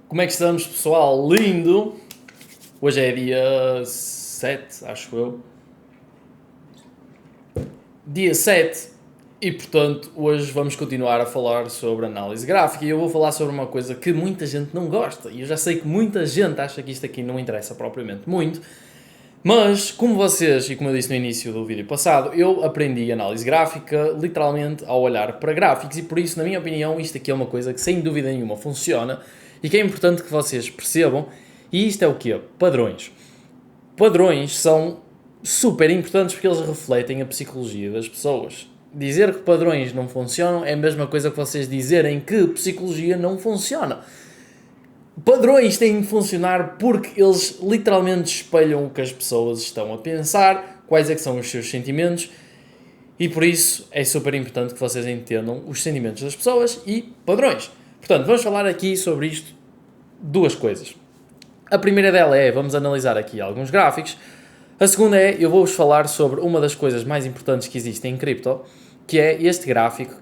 Como é que estamos, pessoal? Lindo! Hoje é dia 7, acho eu. Dia 7 e, portanto, hoje vamos continuar a falar sobre análise gráfica e eu vou falar sobre uma coisa que muita gente não gosta e eu já sei que muita gente acha que isto aqui não interessa propriamente muito, mas, como vocês, e como eu disse no início do vídeo passado, eu aprendi análise gráfica literalmente ao olhar para gráficos e por isso, na minha opinião, isto aqui é uma coisa que sem dúvida nenhuma funciona e que é importante que vocês percebam. E isto é o quê? Padrões. Padrões são super importantes porque eles refletem a psicologia das pessoas. Dizer que padrões não funcionam é a mesma coisa que vocês dizerem que psicologia não funciona. Padrões têm de funcionar porque eles literalmente espelham o que as pessoas estão a pensar, quais é que são os seus sentimentos, e por isso é super importante que vocês entendam os sentimentos das pessoas e padrões. Portanto, vamos falar aqui sobre isto, duas coisas. A primeira dela é, vamos analisar aqui alguns gráficos. A segunda é, eu vou-vos falar sobre uma das coisas mais importantes que existem em cripto, que é este gráfico.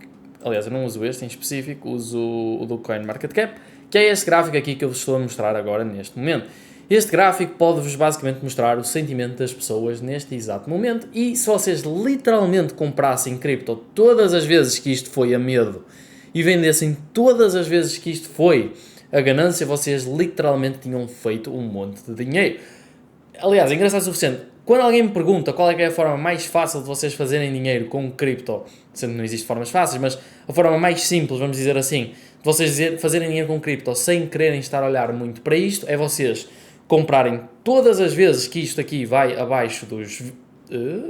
Aliás, eu não uso este em específico, uso o do CoinMarketCap, que é este gráfico aqui que eu vos estou a mostrar agora, neste momento. Este gráfico pode-vos basicamente mostrar o sentimento das pessoas neste exato momento e se vocês literalmente comprassem cripto todas as vezes que isto foi a medo e vendessem todas as vezes que isto foi a ganância, vocês literalmente tinham feito um monte de dinheiro. Aliás, é engraçado o suficiente. Quando alguém me pergunta qual é que é a forma mais fácil de vocês fazerem dinheiro com cripto, sendo que não existem formas fáceis, mas a forma mais simples, vamos dizer assim, de vocês fazerem dinheiro com cripto sem quererem estar a olhar muito para isto, é vocês comprarem todas as vezes que isto aqui vai abaixo dos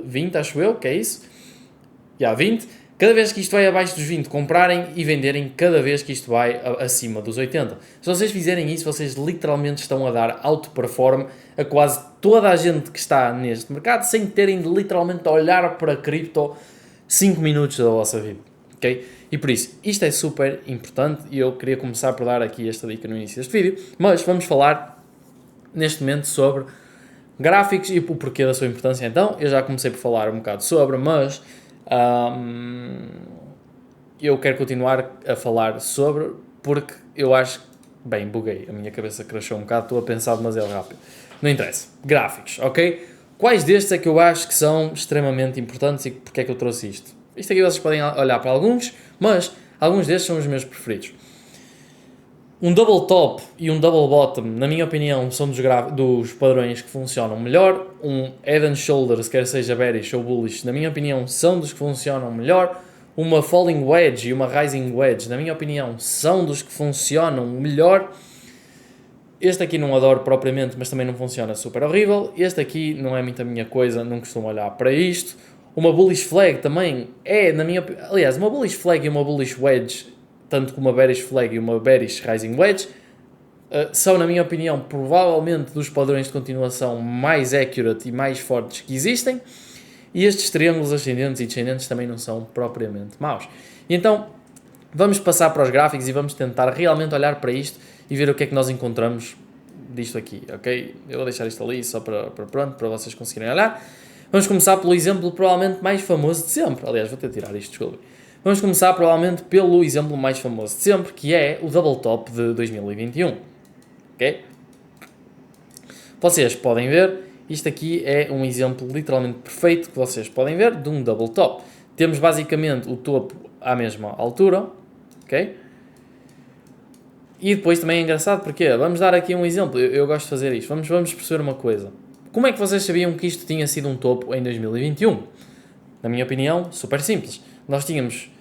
20, acho eu, que é isso? Já, 20. Cada vez que isto vai abaixo dos 20, comprarem e venderem cada vez que isto vai acima dos 80. Se vocês fizerem isso, vocês literalmente estão a dar outperform a quase toda a gente que está neste mercado, sem terem de literalmente olhar para cripto 5 minutos da vossa vida, ok? E por isso, isto é super importante e eu queria começar por dar aqui esta dica no início deste vídeo, mas vamos falar neste momento sobre gráficos e o porquê da sua importância. Então, eu já comecei por falar um bocado sobre, mas eu quero continuar a falar sobre porque eu acho que, bem, buguei, a minha cabeça crashou um bocado, estou a pensar demasiado rápido. Não interessa. Gráficos, ok? Quais destes é que eu acho que são extremamente importantes e porque é que eu trouxe isto? Isto aqui vocês podem olhar para alguns, mas alguns destes são os meus preferidos. Um double top e um double bottom, na minha opinião, são dos padrões que funcionam melhor. Um head and shoulders, quer seja bearish ou bullish, na minha opinião, são dos que funcionam melhor. Uma falling wedge e uma rising wedge, na minha opinião, são dos que funcionam melhor. Este aqui não adoro propriamente, mas também não funciona super horrível. Este aqui não é muito a minha coisa, não costumo olhar para isto. Uma bullish flag também é, na minha... Aliás, uma bullish flag e uma bullish wedge, tanto como uma bearish flag e uma bearish rising wedge, são, na minha opinião, provavelmente dos padrões de continuação mais accurate e mais fortes que existem. E estes triângulos ascendentes e descendentes também não são propriamente maus. E então, vamos passar para os gráficos e vamos tentar realmente olhar para isto e ver o que é que nós encontramos disto aqui, ok? Eu vou deixar isto ali só para vocês conseguirem olhar. Vamos começar pelo exemplo provavelmente mais famoso de sempre. Aliás, vou ter de tirar isto, desculpe. Vamos começar provavelmente pelo exemplo mais famoso de sempre, que é o Double Top de 2021, ok? Vocês podem ver, isto aqui é um exemplo literalmente perfeito que vocês podem ver de um Double Top. Temos basicamente o topo à mesma altura, ok? E depois também é engraçado porque, vamos dar aqui um exemplo, eu gosto de fazer isto, vamos perceber uma coisa. Como é que vocês sabiam que isto tinha sido um topo em 2021? Na minha opinião, super simples. Nós tínhamos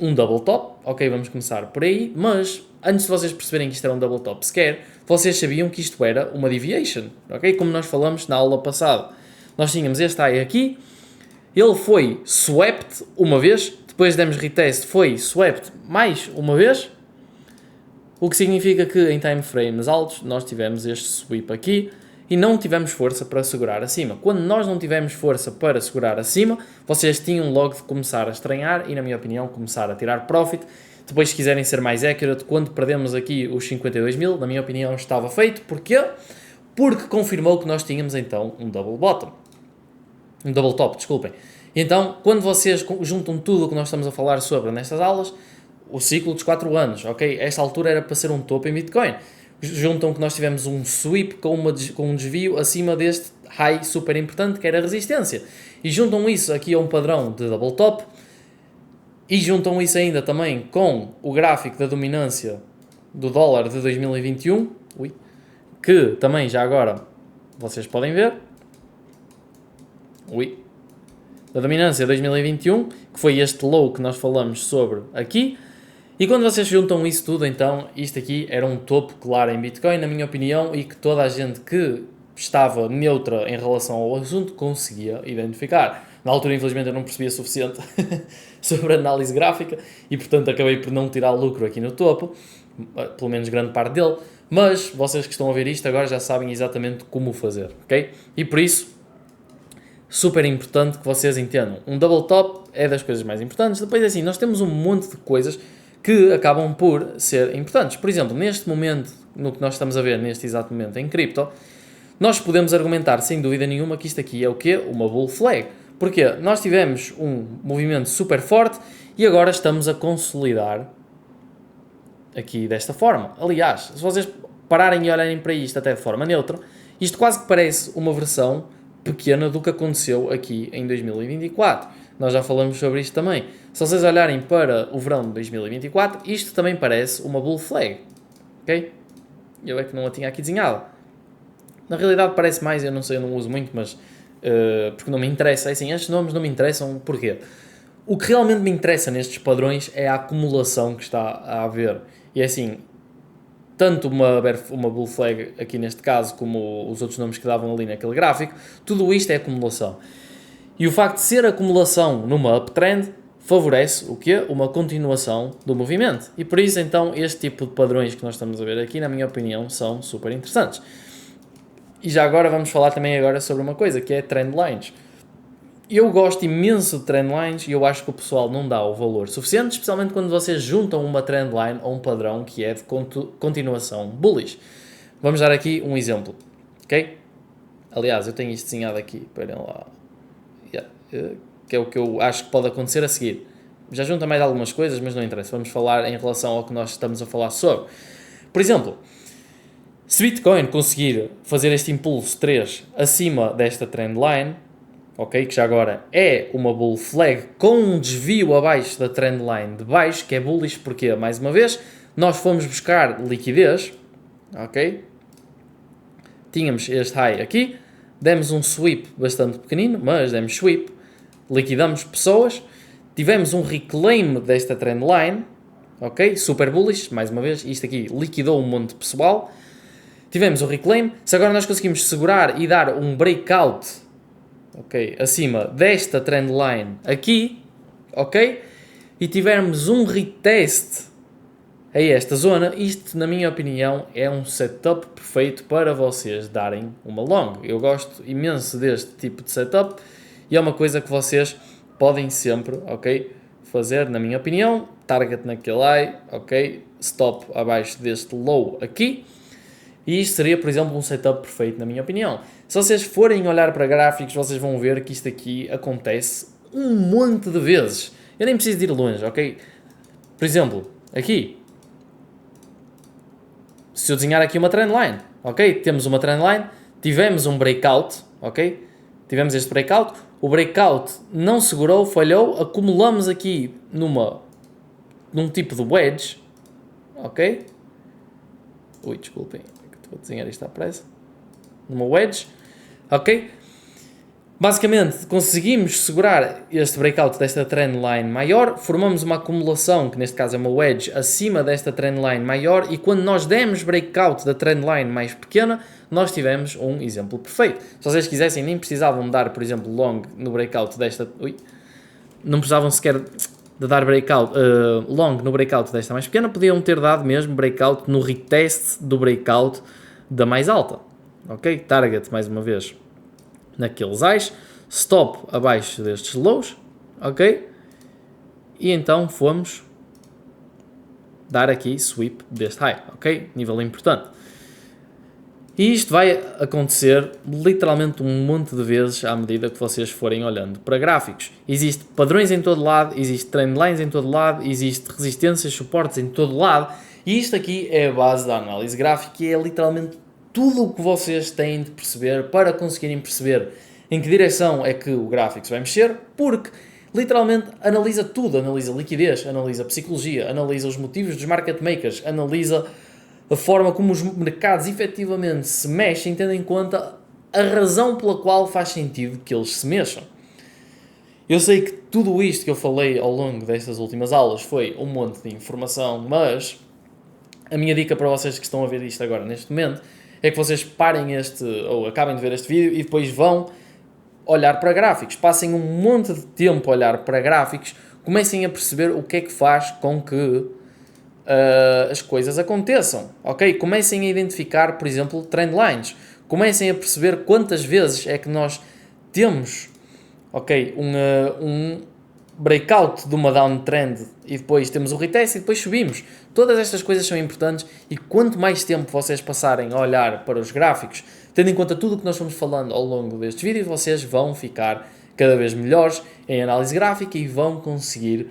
um double top, ok, vamos começar por aí, mas antes de vocês perceberem que isto era um double top sequer, vocês sabiam que isto era uma deviation, ok? Como nós falamos na aula passada. Nós tínhamos este high aqui, ele foi swept uma vez, depois demos retest, foi swept mais uma vez, o que significa que em time frames altos nós tivemos este sweep aqui e não tivemos força para segurar acima. Quando nós não tivemos força para segurar acima, vocês tinham logo de começar a estranhar e, na minha opinião, começar a tirar profit. Depois, se quiserem ser mais accurate, quando perdemos aqui os 52 mil, na minha opinião, estava feito. Porquê? Porque confirmou que nós tínhamos, então, um double bottom. Um double top, desculpem. Então, quando vocês juntam tudo o que nós estamos a falar sobre nestas aulas, o ciclo dos 4 anos, ok? Esta altura era para ser um topo em Bitcoin. juntam que nós tivemos um sweep com um desvio acima deste high super importante, que era a resistência. E juntam isso aqui a um padrão de double top, e juntam isso ainda também com o gráfico da dominância do dólar de 2021, que também já agora vocês podem ver, da dominância 2021, que foi este low que nós falamos sobre aqui. E quando vocês juntam isso tudo, então, isto aqui era um topo claro em Bitcoin, na minha opinião, e que toda a gente que estava neutra em relação ao assunto conseguia identificar. Na altura, infelizmente, eu não percebia suficiente sobre a análise gráfica e, portanto, acabei por não tirar lucro aqui no topo, pelo menos grande parte dele, mas vocês que estão a ver isto agora já sabem exatamente como o fazer, ok? E por isso, super importante que vocês entendam. Um double top é das coisas mais importantes. Depois, assim, nós temos um monte de coisas que acabam por ser importantes. Por exemplo, neste momento, no que nós estamos a ver neste exato momento em cripto, nós podemos argumentar sem dúvida nenhuma que isto aqui é o quê? Uma bull flag. Porque nós tivemos um movimento super forte e agora estamos a consolidar aqui desta forma. Aliás, se vocês pararem e olharem para isto até de forma neutra, isto quase que parece uma versão pequena do que aconteceu aqui em 2024. Nós já falamos sobre isto também. Se vocês olharem para o verão de 2024, isto também parece uma bull flag. Ok? Eu é que não a tinha aqui desenhada. Na realidade parece mais, eu não sei, eu não uso muito, mas porque não me interessa. É assim, estes nomes não me interessam. Porquê? O que realmente me interessa nestes padrões é a acumulação que está a haver. E é assim, tanto uma bull flag aqui neste caso, como os outros nomes que davam ali naquele gráfico, tudo isto é acumulação. E o facto de ser acumulação numa uptrend favorece o quê? Uma continuação do movimento. E por isso, então, este tipo de padrões que nós estamos a ver aqui, na minha opinião, são super interessantes. E já agora vamos falar também agora sobre uma coisa, que é trendlines. Eu gosto imenso de trendlines e eu acho que o pessoal não dá o valor suficiente, especialmente quando vocês juntam uma trendline a um padrão que é de continuação bullish. Vamos dar aqui um exemplo, ok? Aliás, eu tenho isto desenhado aqui, esperem lá, que é o que eu acho que pode acontecer a seguir. Já junta mais algumas coisas, mas não interessa, vamos falar em relação ao que nós estamos a falar sobre. Por exemplo, se Bitcoin conseguir fazer este impulso 3 acima desta trendline, ok, que já agora é uma bull flag com um desvio abaixo da trendline de baixo, que é bullish, porque, mais uma vez, nós fomos buscar liquidez, ok? Tínhamos este high aqui, demos um sweep bastante pequenino, mas demos sweep, liquidamos pessoas, tivemos um reclaim desta trendline, ok? Super bullish, mais uma vez, isto aqui liquidou um monte de pessoal, tivemos o reclaim, se agora nós conseguimos segurar e dar um breakout, ok, acima desta trendline aqui, ok, e tivermos um retest a esta zona, isto na minha opinião é um setup perfeito para vocês darem uma long. Eu gosto imenso deste tipo de setup e é uma coisa que vocês podem sempre, ok, fazer, na minha opinião, target naquele high, ok, stop abaixo deste low aqui. E isto seria, por exemplo, um setup perfeito, na minha opinião. Se vocês forem olhar para gráficos, vocês vão ver que isto aqui acontece um monte de vezes. Eu nem preciso de ir longe, ok? Por exemplo, aqui. Se eu desenhar aqui uma trendline, ok? Temos uma trendline, tivemos um breakout, ok? Tivemos este breakout. O breakout não segurou, falhou. Acumulamos aqui num tipo de wedge, ok? Ui, desculpem. Vou desenhar isto à pressa. Numa wedge, ok? Basicamente, conseguimos segurar este breakout desta trendline maior, formamos uma acumulação, que neste caso é uma wedge, acima desta trendline maior, e quando nós demos breakout da trendline mais pequena, nós tivemos um exemplo perfeito. Se vocês quisessem, nem precisavam dar, por exemplo, long no breakout desta... não precisavam sequer de dar breakout, long no breakout desta mais pequena, podiam ter dado mesmo breakout no retest do breakout da mais alta, ok? Target, mais uma vez, naqueles highs, stop abaixo destes lows, ok? E então fomos dar aqui sweep deste high, ok? Nível importante. E isto vai acontecer literalmente um monte de vezes à medida que vocês forem olhando para gráficos. Existem padrões em todo lado, existem trendlines em todo lado, existem resistências, suportes em todo lado, E isto aqui é a base da análise gráfica e é literalmente tudo o que vocês têm de perceber para conseguirem perceber em que direção é que o gráfico se vai mexer, porque literalmente analisa tudo, analisa liquidez, analisa psicologia, analisa os motivos dos market makers, analisa a forma como os mercados efetivamente se mexem, tendo em conta a razão pela qual faz sentido que eles se mexam. Eu sei que tudo isto que eu falei ao longo destas últimas aulas foi um monte de informação, mas a minha dica para vocês que estão a ver isto agora neste momento é que vocês parem ou acabem de ver este vídeo e depois vão olhar para gráficos, passem um monte de tempo a olhar para gráficos, comecem a perceber o que é que faz com que as coisas aconteçam, ok? Comecem a identificar, por exemplo, trendlines, comecem a perceber quantas vezes é que nós temos, ok, um breakout de uma downtrend e depois temos o retest e depois subimos. Todas estas coisas são importantes e quanto mais tempo vocês passarem a olhar para os gráficos, tendo em conta tudo o que nós fomos falando ao longo deste vídeo, vocês vão ficar cada vez melhores em análise gráfica e vão conseguir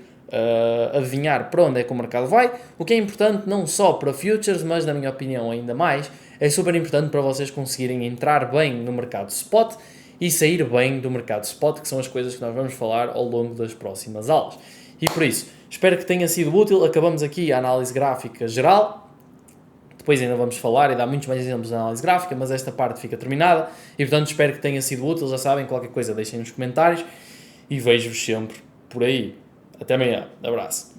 adivinhar para onde é que o mercado vai, o que é importante não só para futures, mas na minha opinião ainda mais, é super importante para vocês conseguirem entrar bem no mercado spot e sair bem do mercado spot, que são as coisas que nós vamos falar ao longo das próximas aulas. E por isso, espero que tenha sido útil. Acabamos aqui a análise gráfica geral. Depois ainda vamos falar e dar muitos mais exemplos de análise gráfica, mas esta parte fica terminada. E portanto, espero que tenha sido útil. Já sabem, qualquer coisa deixem nos comentários e vejo-vos sempre por aí. Até amanhã. Abraço.